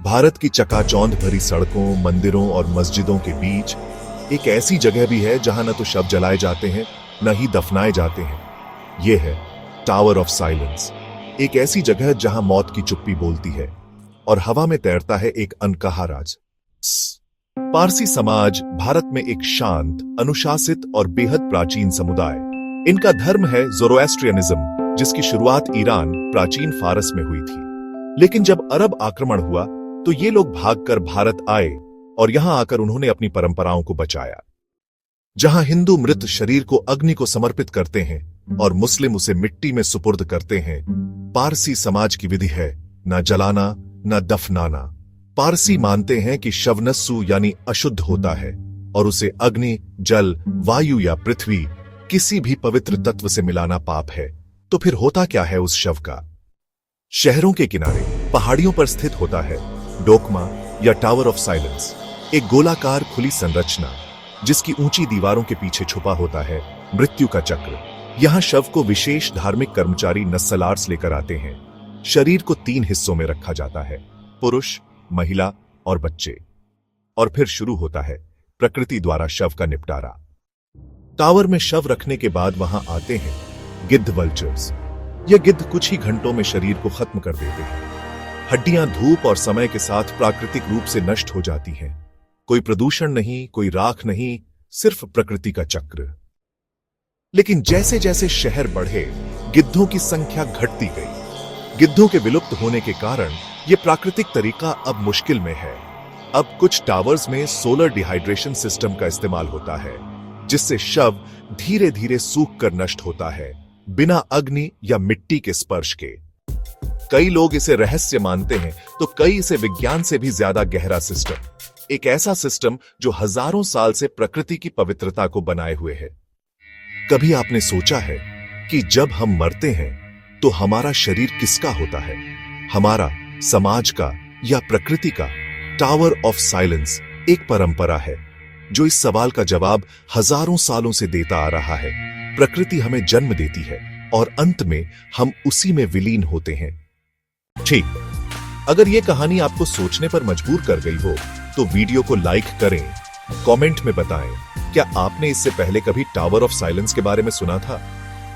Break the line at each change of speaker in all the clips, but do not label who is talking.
भारत की चकाचौंध भरी सड़कों, मंदिरों और मस्जिदों के बीच एक ऐसी जगह भी है जहां न तो शव जलाए जाते हैं न ही दफनाए जाते हैं। यह है टावर ऑफ साइलेंस, एक ऐसी जगह जहां मौत की चुप्पी बोलती है और हवा में तैरता है एक अनकहा राज। पारसी समाज भारत में एक शांत, अनुशासित और बेहद प्राचीन समुदाय। इनका धर्म है ज़ोरोएस्ट्रियनिज्म, जिसकी शुरुआत ईरान, प्राचीन फारस में हुई थी। लेकिन जब अरब आक्रमण हुआ तो ये लोग भागकर भारत आए और यहां आकर उन्होंने अपनी परंपराओं को बचाया। जहां हिंदू मृत शरीर को अग्नि को समर्पित करते हैं और मुस्लिम उसे मिट्टी में सुपुर्द करते हैं, पारसी समाज की विधि है न जलाना न दफनाना। पारसी मानते हैं कि शवनस्सु यानी अशुद्ध होता है और उसे अग्नि, जल, वायु या पृथ्वी किसी भी पवित्र तत्व से मिलाना पाप है। तो फिर होता क्या है उस शव का? शहरों के किनारे पहाड़ियों पर स्थित होता है डोकमा या टावर ऑफ साइलेंस, एक गोलाकार खुली संरचना जिसकी ऊंची दीवारों के पीछे छुपा होता है मृत्यु का चक्र। यहां शव को विशेष धार्मिक कर्मचारी नस्सलार्स लेकर आते हैं। शरीर को 3 हिस्सों में रखा जाता है, पुरुष, महिला और बच्चे। और फिर शुरू होता है प्रकृति द्वारा शव का निपटारा। टावर में शव रखने के बाद वहां आते हैं गिद्ध वल्चर्स। ये गिद्ध कुछ ही घंटों में शरीर को खत्म कर देते हैं। हड्डियां धूप और समय के साथ प्राकृतिक रूप से नष्ट हो जाती हैं। कोई प्रदूषण नहीं, कोई राख नहीं, सिर्फ प्रकृति का चक्र। लेकिन जैसे जैसे शहर बढ़े, गिद्धों की संख्या घटती गई। गिद्धों के विलुप्त होने के कारण यह प्राकृतिक तरीका अब मुश्किल में है। अब कुछ टावर्स में सोलर डिहाइड्रेशन सिस्टम का इस्तेमाल होता है, जिससे शव धीरे धीरे सूख कर नष्ट होता है, बिना अग्नि या मिट्टी के स्पर्श के। कई लोग इसे रहस्य मानते हैं तो कई इसे विज्ञान से भी ज्यादा गहरा सिस्टम, एक ऐसा सिस्टम जो हजारों साल से प्रकृति की पवित्रता को बनाए हुए है। कभी आपने सोचा है कि जब हम मरते हैं तो हमारा शरीर किसका होता है? हमारा, समाज का या प्रकृति का? टावर ऑफ साइलेंस एक परंपरा है जो इस सवाल का जवाब हजारों सालों से देता आ रहा है। प्रकृति हमें जन्म देती है और अंत में हम उसी में विलीन होते हैं। ठीक, अगर यह कहानी आपको सोचने पर मजबूर कर गई हो तो वीडियो को लाइक करें, कमेंट में बताएं क्या आपने इससे पहले कभी टावर ऑफ साइलेंस के बारे में सुना था?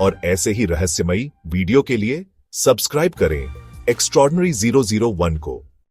और ऐसे ही रहस्यमयी वीडियो के लिए सब्सक्राइब करें एक्स्ट्रॉर्डिनरी 001 को।